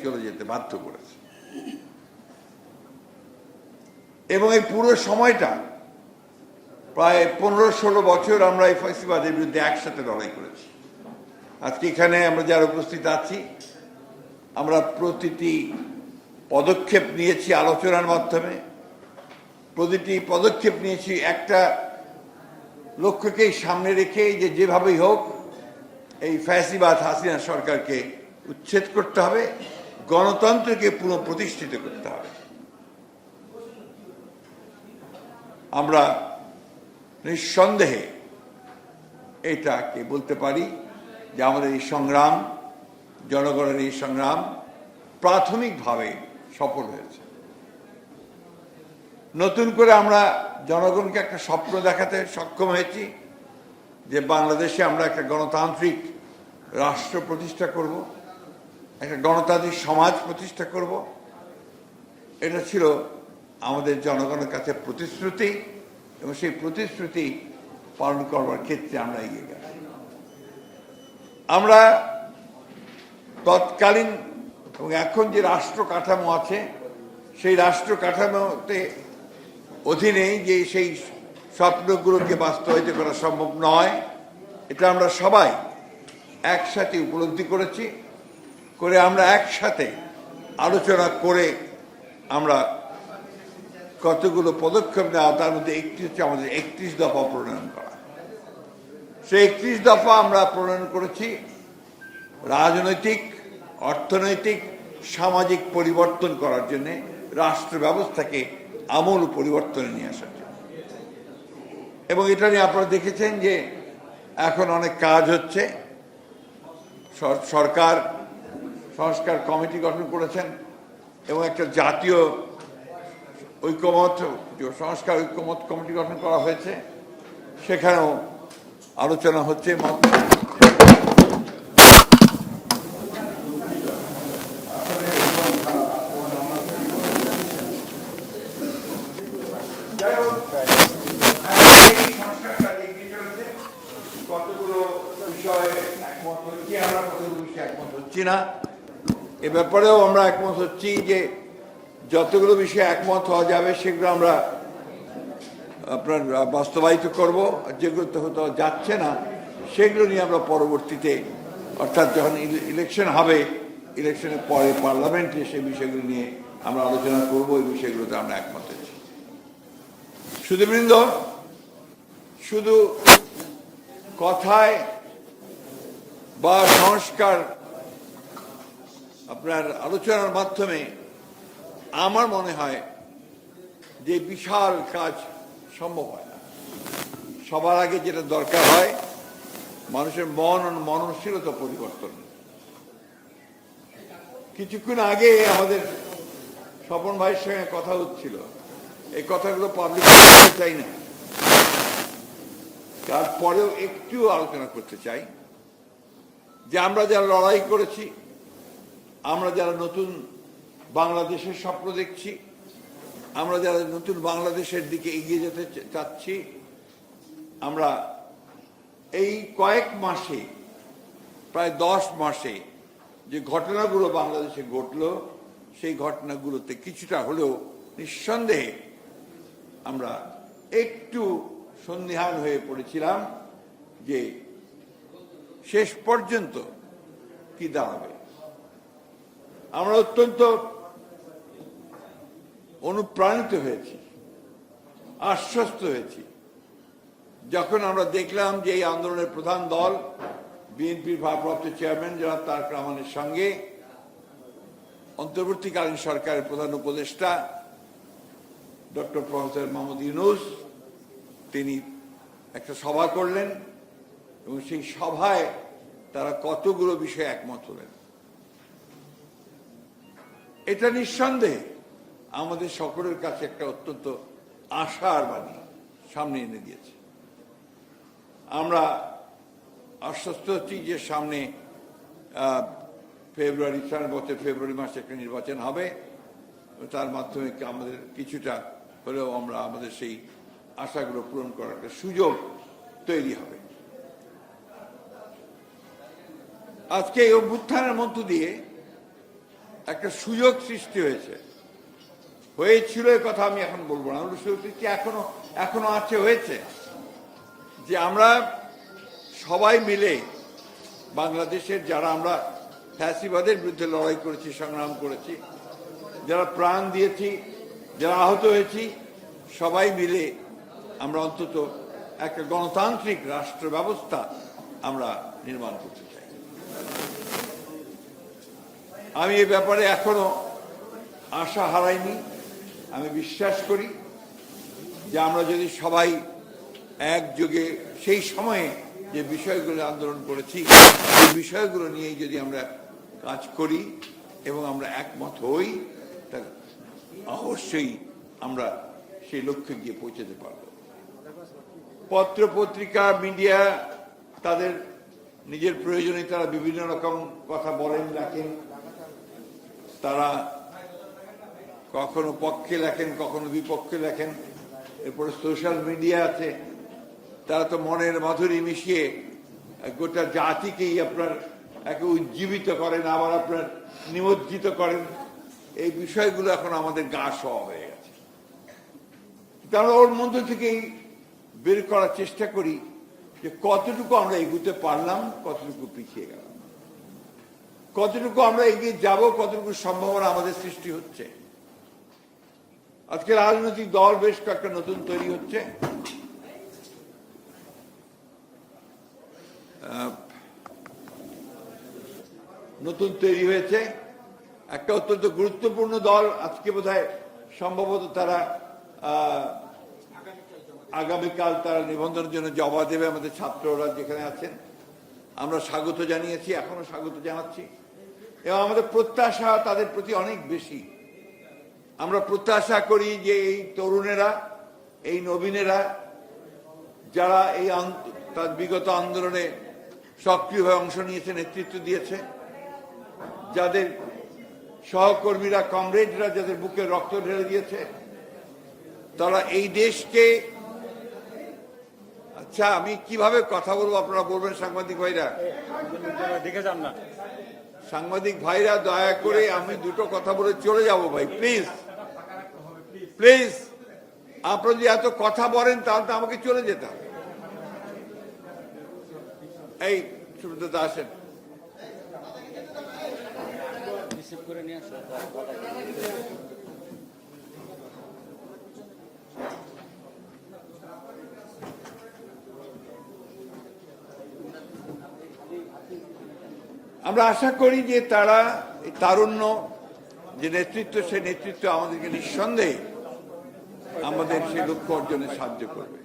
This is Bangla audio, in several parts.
চলে যেতে বাধ্য করেছে। এবং এই পুরো সময়টা প্রায় 15-16 বছর আমরা এই ফ্যাসিবাদের বিরুদ্ধে একসাথে লড়াই করেছি। আজকে এখানে আমরা যারা উপস্থিত আছি, আমরা প্রতিটি পদক্ষেপ নিয়েছি আলোচনার মাধ্যমে, প্রতিটি পদক্ষেপ নিয়েছি একটা লক্ষ্যকেই সামনে রেখে যে যেভাবেই হোক এই ফ্যাসিবাদ হাসিনা সরকারকে উচ্ছেদ করতে হবে, গণতন্ত্রকে পুনঃপ্রতিষ্ঠিত করতে হবে। আমরা নিঃসন্দেহে এটাকে বলতে পারি যে আমাদের এই সংগ্রাম, জনগণের এই সংগ্রাম প্রাথমিকভাবে সফল হয়েছে। নতুন করে আমরা জনগণকে একটা স্বপ্ন দেখাতে সক্ষম হয়েছি যে বাংলাদেশে আমরা একটা গণতান্ত্রিক রাষ্ট্র প্রতিষ্ঠা করব, একটা গণতান্ত্রিক সমাজ প্রতিষ্ঠা করব। এটা ছিল আমাদের জনগণের কাছে প্রতিশ্রুতি, এবং সেই প্রতিশ্রুতি পালন করবার ক্ষেত্রে আমরা এগিয়ে গেছি। আমরা তৎকালীন এবং এখন যে রাষ্ট্র কাঠামো আছে, সেই রাষ্ট্র কাঠামোতে অধীনে যে সেই স্বপ্নগুলোকে বাস্তবায়িত করা সম্ভব নয়, এটা আমরা সবাই একসাথে উপলব্ধি করেছি। আমরা একসাথে আলোচনা করে আমরা কতগুলো পদক্ষেপ নেওয়া, তার মধ্যে একটি হচ্ছে আমাদের 31 দফা প্রণয়ন করা। সেই 31 দফা আমরা প্রণয়ন করেছি রাজনৈতিক, অর্থনৈতিক, সামাজিক পরিবর্তন করার জন্য, রাষ্ট্র ব্যবস্থাকে আমূল পরিবর্তনে নিয়ে আসার জন্য। এবং এটা নিয়ে আপনারা দেখেছেন যে এখন অনেক কাজ হচ্ছে। সরকার সংস্কার কমিটি গঠন করেছেন এবং একটা জাতীয় সংস্কার ঐক্যমত কমিটি গঠন করা হয়েছে। সেখানেও আলোচনা হচ্ছে। কতগুলো বিষয়ে একমত হচ্ছি আমরা, কতগুলো বিষয়ে একমত হচ্ছি না, এ ব্যাপারেও আমরা একমত হচ্ছি যে যতগুলো বিষয়ে একমত হওয়া যাবে সেগুলো আমরা আপনার বাস্তবায়িত করব, যেগুলো তো হতে যাচ্ছে না সেগুলো নিয়ে আমরা পরবর্তীতে, অর্থাৎ যখন ইলেকশন হবে, ইলেকশনের পরে পার্লামেন্টে সেই বিষয়গুলো নিয়ে আমরা আলোচনা করব। এই বিষয়গুলোতে আমরা একমত হচ্ছি। সুধীবৃন্দ, শুধু কথায় বা সংস্কার আপনার আলোচনার মাধ্যমে আমার মনে হয় যে বিশাল কাজ সম্ভব হয় না। সবার আগে যেটা দরকার হয় মানুষের মন ও মননশীলতা পরিবর্তন। কিছুক্ষণ আগে আমাদের স্বপন ভাইয়ের সঙ্গে কথা হচ্ছিল, এই কথাগুলো পাবলিক করতে চাই না, তারপরেও একটু আলোচনা করতে চাই যে আমরা যারা লড়াই করেছি, আমরা যারা নতুন বাংলাদেশের স্বপ্ন দেখছি, আমরা যারা নতুন বাংলাদেশের দিকে এগিয়ে যেতে চাচ্ছি, আমরা এই কয়েক মাসে, প্রায় 10 মাসে যে ঘটনাগুলো বাংলাদেশে ঘটল, সেই ঘটনাগুলোতে কিছুটা হলেও নিঃসন্দেহে আমরা একটু সন্দিহান হয়ে পড়েছিলাম যে শেষ পর্যন্ত কি দাঁড়াবে। আমরা অত্যন্ত অনুপ্রাণিত হয়েছি, আশ্বস্ত হয়েছি যখন আমরা দেখলাম যে এই আন্দোলনের প্রধান দল বিএনপির ভারপ্রাপ্ত চেয়ারম্যান জনাব তারেক রহমানের সঙ্গে অন্তর্বর্তীকালীন সরকারের প্রধান উপদেষ্টা ডক্টর প্রফেসর মোহাম্মদ ইউনূস তিনি একটা সভা করলেন, এবং সেই সভায় তারা কতগুলো বিষয়ে একমত হলেন। এটা নিঃসন্দেহে আমাদের সকলের কাছে একটা অত্যন্ত আশার বাণী সামনে এনে দিয়েছে। আমরা আশ্বস্ত হচ্ছি যে সামনে ফেব্রুয়ারি মাসে একটা নির্বাচন হবে, তার মাধ্যমে আমাদের কিছুটা হলেও আমরা আমাদের সেই আশাগুলো পূরণ করার একটা সুযোগ তৈরি হবে। আজকে এই অভ্যুত্থানের মধ্য দিয়ে একটা সুযোগ সৃষ্টি হয়েছিল এ কথা আমি এখন বলবো না, সুযোগ সৃষ্টি এখনো হয়েছে যে আমরা সবাই মিলে বাংলাদেশের যারা আমরা ফ্যাসিবাদের বিরুদ্ধে লড়াই করেছি, সংগ্রাম করেছি, যারা প্রাণ দিয়েছি, যারা আহত হয়েছি, সবাই মিলে আমরা অন্তত একটা গণতান্ত্রিক রাষ্ট্র ব্যবস্থা আমরা নির্মাণ করতে চাই। আমি এ ব্যাপারে এখনো আশা হারাইনি। আমি বিশ্বাস করি যে আমরা যদি সবাই একযোগে সেই সময়ে যে বিষয়গুলো আন্দোলন করেছি সেই বিষয়গুলো নিয়েই যদি আমরা কাজ করি এবং আমরা একমত হই, তা অবশ্যই আমরা সেই লক্ষ্যে গিয়ে পৌঁছতে পারব। পত্র পত্রিকা মিডিয়া তাদের নিজের প্রয়োজনে তারা বিভিন্ন রকম কথা বলেন, লেখেন, তারা কখনো পক্ষে লেখেন, কখনো বিপক্ষে লেখেন। এরপরে সোশ্যাল মিডিয়া আছে, তারা তো মনের মাধুরী মিশিয়ে গোটা জাতিকেই আপনার একে উজ্জীবিত করেন, আবার আপনার নিমজ্জিত করেন। এই বিষয়গুলো এখন আমাদের গা সওয়া হয়ে গেছে। আমরা ওর মধ্যে থেকেই বের করার চেষ্টা করি যে কতটুকু আমরা এগুতে পারলাম, কতটুকু পিছিয়ে গেলাম, কতটুকু আমরা এগিয়ে যাব, কতটুকু সম্ভাবনা আমাদের সৃষ্টি হচ্ছে। আজকে রাজনৈতিক দল বেশ কয়েকটা নতুন তৈরি হচ্ছে। নতুন তৈরি হয়েছে একটা অত্যন্ত গুরুত্বপূর্ণ দল। আজকে বোধহয় সম্ভবত তারা আগামীকাল তারা নিবন্ধনের জন্য জমা দেবে। আমাদের ছাত্ররা যেখানে আছেন আমরা স্বাগত জানিয়েছি, এখনো স্বাগত জানাচ্ছি, এবং আমাদের প্রত্যাশা তাদের প্রতি অনেক বেশি। আমরা প্রত্যাশা করি যে এই তরুণেরা, এই নবীনেরা যারা এই তার বিগত আন্দোলনে সক্রিয়ভাবে অংশ নিয়েছে, নেতৃত্ব দিয়েছে, যাদের সহকর্মীরা, কমরেডরা যাদের বুকে রক্ত ঢেলে দিয়েছে, তারা এই দেশকে, আচ্ছা আমি কিভাবে কথা বলবো আপনারা বলবেন সাংবাদিক ভাইরা, দেখে যান না সাংবাদিক ভাইরা দয়া করে আমি দুটো কথা বলে চলে যাব ভাই, প্লিজ প্লিজ। আপনারা যদি এত কথা বলেন তাহলে তো আমাকে চলে যেতে হবে। এই সুব্রত আসেন। আমরা আশা করি যে তারা এই তারুণ্য যে নেতৃত্ব, সেই নেতৃত্ব আমাদেরকে নিঃসন্দেহে আমাদের সেই লক্ষ্য অর্জনে সাহায্য করবে।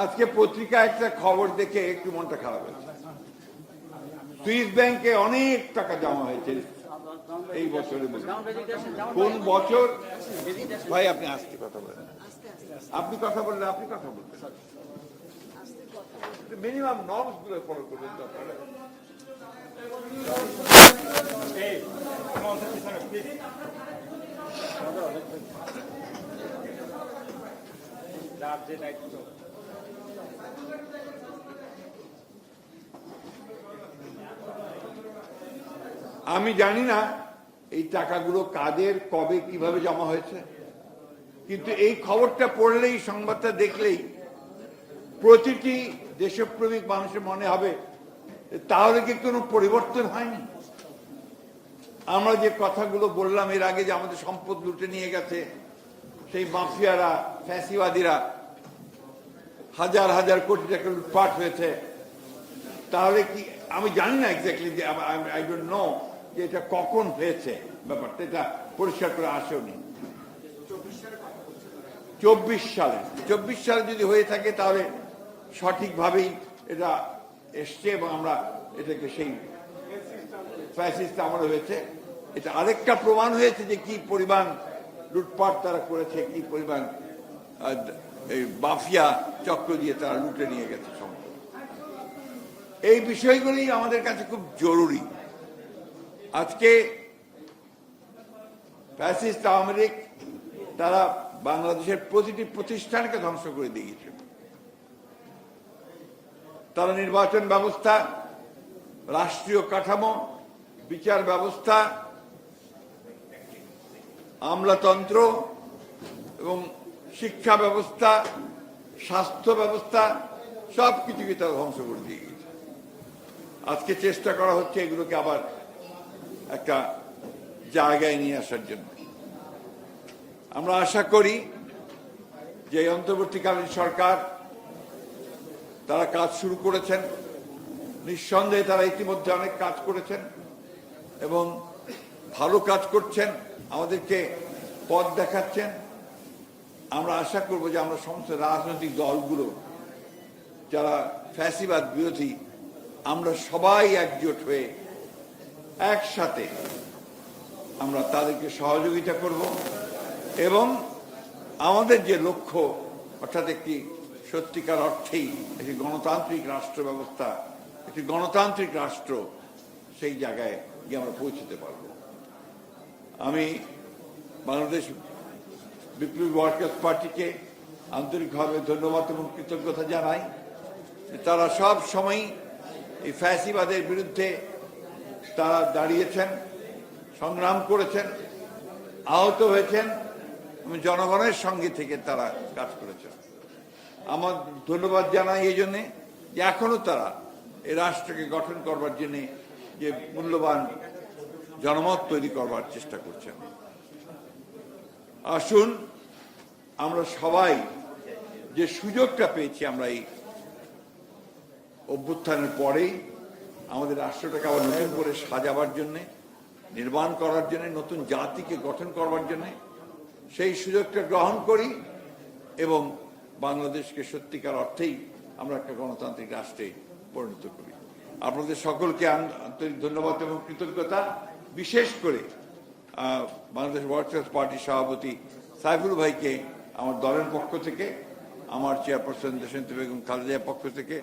আজকে পত্রিকা একটা খবর দেখে একটু মনটা খারাপ হয়েছে। সুইস ব্যাংকে অনেক টাকা জমা হয়েছে এই বছরের মধ্যে। কোন বছর ভাই? আপনি আজকে কথা বলেন, আপনি কথা বললেন, আপনি কথা বলবেন, মিনিমাম নর্মস গুলো ফলো করবেন তো আপনারা। আমি জানি না এই টাকাগুলো কাদের, কবে, কিভাবে জমা হয়েছে, কিন্তু এই খবরটা পড়লেই, সংবাদটা দেখলেই প্রতিটি দেশপ্রেমিক মানুষের মনে হবে তাহলে কি কোনো পরিবর্তন হয়নি? আমরা যে কথাগুলো বললাম এর আগে, যে আমাদের সম্পদ লুটে নিয়ে গেছে সেই মাফিয়ারা, ফ্যাসিবাদীরা, হাজার হাজার কোটি টাকা লুটপাট হয়েছে, তাহলে কি, আমি জানি না এক্স্যাক্টলি, যে আই ডোন্ট নো যে এটা কখন হয়েছে, ব্যাপারটা এটা পরিষ্কার করে আসেওনি। 24 সালে যদি হয়ে থাকে তাহলে সঠিকভাবেই এটা এসছে, এবং আমরা এটাকে সেই ফ্যাসিস্ট আমলে হয়েছে। এটা আরেকটা প্রমাণ হয়েছে যে কি পরিমাণ লুটপাট তারা করেছে, কি পরিমাণ এই মাফিয়া চক্র দিয়ে তারা লুটে নিয়ে গেছে সম্পদ। এই বিষয়গুলি আমাদের কাছে খুব জরুরি। আজকে ফ্যাসিস্ট আওয়ামী লীগ তারা বাংলাদেশের প্রতিটি প্রতিষ্ঠানকে ধ্বংস করে দিয়েছে। তারা নির্বাচন ব্যবস্থা, রাষ্ট্রীয় কাঠামো, বিচার ব্যবস্থা, আমলাতন্ত্র এবং শিক্ষা ব্যবস্থা, স্বাস্থ্য ব্যবস্থা সবকিছুকে তারা ধ্বংস করে দিয়ে গেছে। আজকে চেষ্টা করা হচ্ছে এগুলোকে আবার একটা জায়গায় নিয়ে আসার জন্য। আমরা আশা করি যে এই অন্তর্বর্তীকালীন সরকার তারা কাজ শুরু করেছেন, নিঃসন্দেহে তারা ইতিমধ্যে অনেক কাজ করেছেন এবং ভালো কাজ করছেন, আমাদেরকে পথ দেখাচ্ছেন। আমরা আশা করব যে আমরা সমস্ত রাজনৈতিক দলগুলো যারা ফ্যাসিবাদ বিরোধী, আমরা সবাই একজোট হয়ে একসাথে আমরা তাদেরকে সহযোগিতা করব এবং আমাদের যে লক্ষ্য, অর্থাৎ একটি সত্যিকার অর্থেই একটি গণতান্ত্রিক রাষ্ট্র ব্যবস্থা, একটি গণতান্ত্রিক রাষ্ট্র, সেই জায়গায় গিয়ে আমরা পৌঁছতে পারব। আমি বাংলাদেশ বিপ্লবী ওয়ার্কার্স পার্টিকে আন্তরিকভাবে ধন্যবাদ এবং কৃতজ্ঞতা জানাই। তারা সব সময় এই ফ্যাসিবাদের বিরুদ্ধে তারা দাঁড়িয়েছেন, সংগ্রাম করেছেন, আহত হয়েছেন এবং জনগণের সঙ্গে থেকে তারা কাজ করেছেন। আমার ধন্যবাদ জানাই এই জন্যে যে এখনো তারা এই রাষ্ট্রকে গঠন করবার জন্য যে মূল্যবান জনমত তৈরি করবার চেষ্টা করছেন। আসুন আমরা সবাই যে সুযোগটা পেয়েছি আমরা এই অভ্যুত্থানের পরেই আমাদের রাষ্ট্রটাকে আবার নতুন করে সাজাবার জন্যে, নির্মাণ করার জন্য, নতুন জাতিকে গঠন করবার জন্য সেই সুযোগটা গ্রহণ করি এবং বাংলাদেশকে সত্যিকার অর্থেই আমরা একটা গণতান্ত্রিক রাষ্ট্রে পরিণত করি। আপনাদের সকলকে আন্তরিক ধন্যবাদ এবং কৃতজ্ঞতা, বিশেষ করে বাংলাদেশ ওয়ার্কার্স পার্টির সভাপতি সাইফুল ভাইকে আমার দলের পক্ষ থেকে, আমার চেয়ারপারসন দেশান্তী বেগম খালেদার পক্ষ থেকে,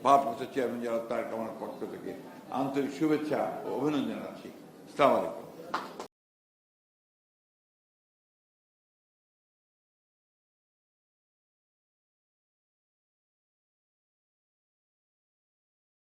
ভারপ্রাপ্ত চেয়ারম্যান যারা তার আমার পক্ষ থেকে আন্তরিক শুভেচ্ছা ও অভিনন্দন জানাচ্ছি। আসসালামু আলাইকুম।